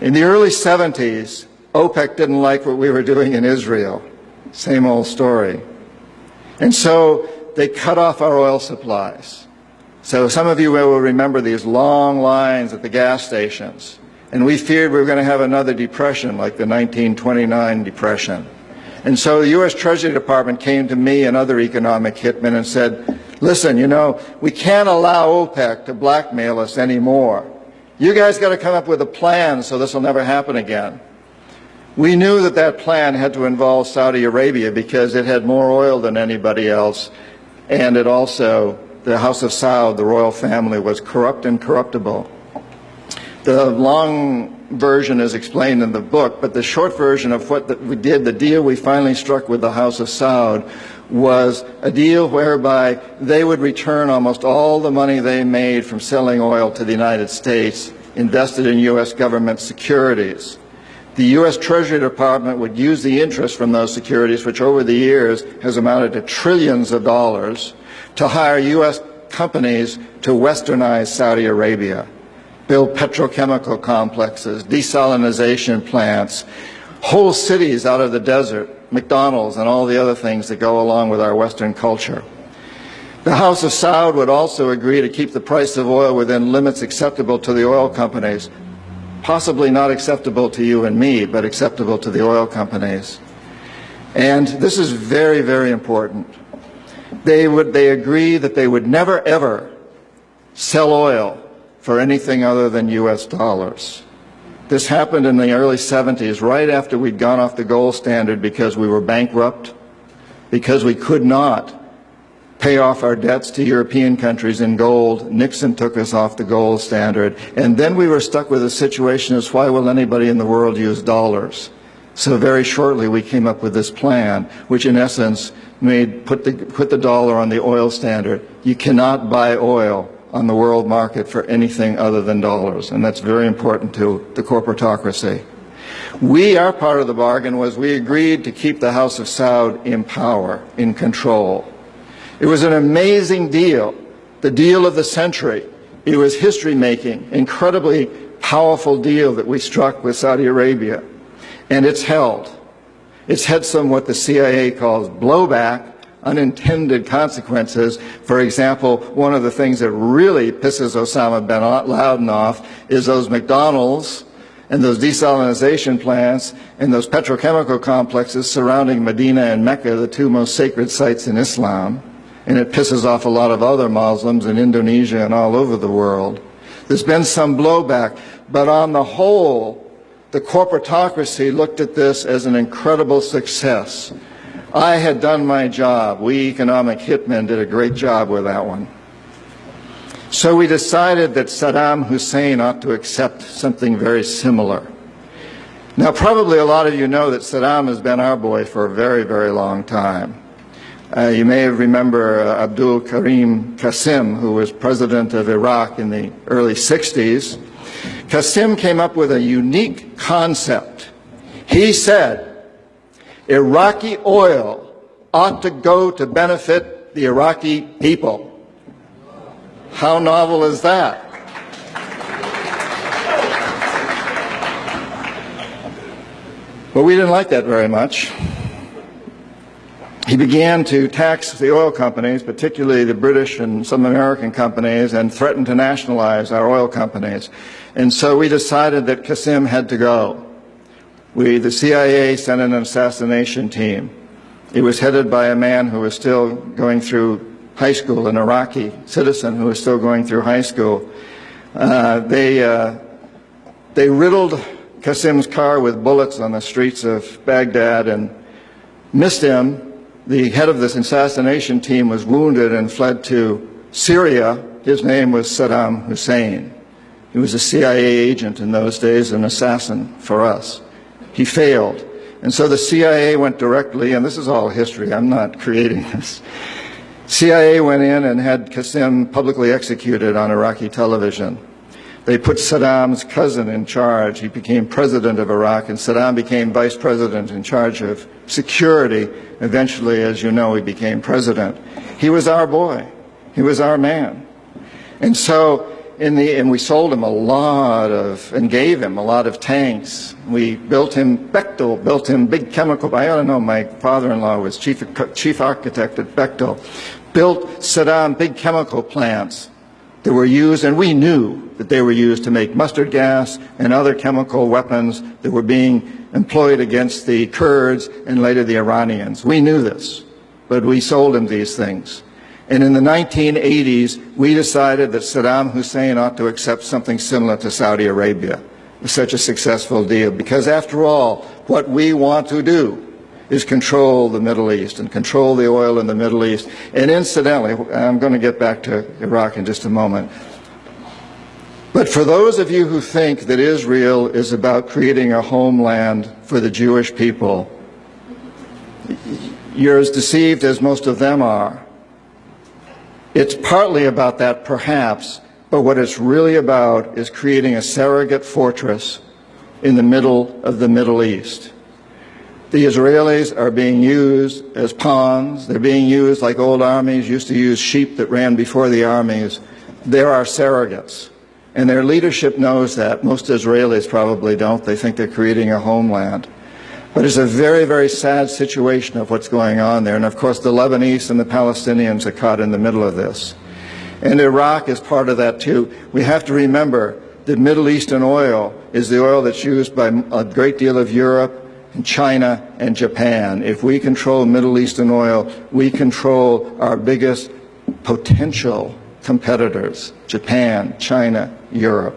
In the early 70s, OPEC didn't like what we were doing in Israel. Same old story. And so they cut off our oil supplies. So some of you will remember these long lines at the gas stations. And we feared we were going to have another depression like the 1929 depression. And so the U.S. Treasury Department came to me and other economic hitmen and said, listen, you know, we can't allow OPEC to blackmail us anymore. You guys got to come up with a plan so this will never happen again. We knew that that plan had to involve Saudi Arabia because it had more oil than anybody else, and it also, the House of Saud, the royal family, was corrupt and corruptible. The long version is explained in the book, but the short version of what we did, the deal we finally struck with the House of Saud, was a deal whereby they would return almost all the money they made from selling oil to the United States, invested in U.S. government securities. The U.S. Treasury Department would use the interest from those securities, which over the years has amounted to trillions of dollars, to hire U.S. companies to westernize Saudi Arabia, build petrochemical complexes, desalination plants, whole cities out of the desert, McDonald's and all the other things that go along with our Western culture. The House of Saud would also agree to keep the price of oil within limits acceptable to the oil companies, possibly not acceptable to you and me, but acceptable to the oil companies. And this is very, very important. They agree that they would never, ever sell oil for anything other than U.S. dollars. This happened in the early 70s, right after we'd gone off the gold standard because we were bankrupt, because we could not pay off our debts to European countries in gold. Nixon took us off the gold standard. And then we were stuck with a situation as why will anybody in the world use dollars? So very shortly we came up with this plan, which in essence put the dollar on the oil standard. You cannot buy oil on the world market for anything other than dollars, and that's very important to the corporatocracy. Our part of the bargain was we agreed to keep the House of Saud in power, in control. It was an amazing deal, the deal of the century. It was history-making, incredibly powerful deal that we struck with Saudi Arabia, and it's held. It's had some what the CIA calls blowback, unintended consequences. For example, one of the things that really pisses Osama bin Laden off is those McDonald's and those desalination plants and those petrochemical complexes surrounding Medina and Mecca, the two most sacred sites in Islam. And it pisses off a lot of other Muslims in Indonesia and all over the world. There's been some blowback, but on the whole, the corporatocracy looked at this as an incredible success. I had done my job. We economic hitmen did a great job with that one. So we decided that Saddam Hussein ought to accept something very similar. Now, probably a lot of you know that Saddam has been our boy for a very, very long time. You may remember Abdul Karim Qasim, who was president of Iraq in the early 60s. Qasim came up with a unique concept. He said, Iraqi oil ought to go to benefit the Iraqi people. How novel is that? But we didn't like that very much. He began to tax the oil companies, particularly the British and some American companies, and threatened to nationalize our oil companies. And so we decided that Qasim had to go. The CIA sent an assassination team. It was headed by a man who was still going through high school, an Iraqi citizen who was still going through high school. They riddled Qasim's car with bullets on the streets of Baghdad and missed him. The head of this assassination team was wounded and fled to Syria. His name was Saddam Hussein. He was a CIA agent in those days, an assassin for us. He failed. And so the CIA went directly, and this is all history, I'm not creating this. CIA went in and had Qasim publicly executed on Iraqi television. They put Saddam's cousin in charge. He became president of Iraq, and Saddam became vice president in charge of security. Eventually, as you know, he became president. He was our boy. He was our man. And so and we sold him and gave him a lot of tanks. We built him, Bechtel built him big chemical, I ought to know, my father-in-law was chief architect at Bechtel, built Saddam big chemical plants that were used, and we knew that they were used to make mustard gas and other chemical weapons that were being employed against the Kurds and later the Iranians. We knew this, but we sold him these things. And in the 1980s, we decided that Saddam Hussein ought to accept something similar to Saudi Arabia. It was such a successful deal because, after all, what we want to do is control the Middle East and control the oil in the Middle East. And incidentally, I'm going to get back to Iraq in just a moment. But for those of you who think that Israel is about creating a homeland for the Jewish people, you're as deceived as most of them are. It's partly about that, perhaps, but what it's really about is creating a surrogate fortress in the middle of the Middle East. The Israelis are being used as pawns. They're being used like old armies used to use sheep that ran before the armies. There are surrogates. And their leadership knows that. Most Israelis probably don't. They think they're creating a homeland. But it's a very, very sad situation of what's going on there. And of course, the Lebanese and the Palestinians are caught in the middle of this. And Iraq is part of that too. We have to remember that Middle Eastern oil is the oil that's used by a great deal of Europe, and China, and Japan. If we control Middle Eastern oil, we control our biggest potential competitors, Japan, China, Europe.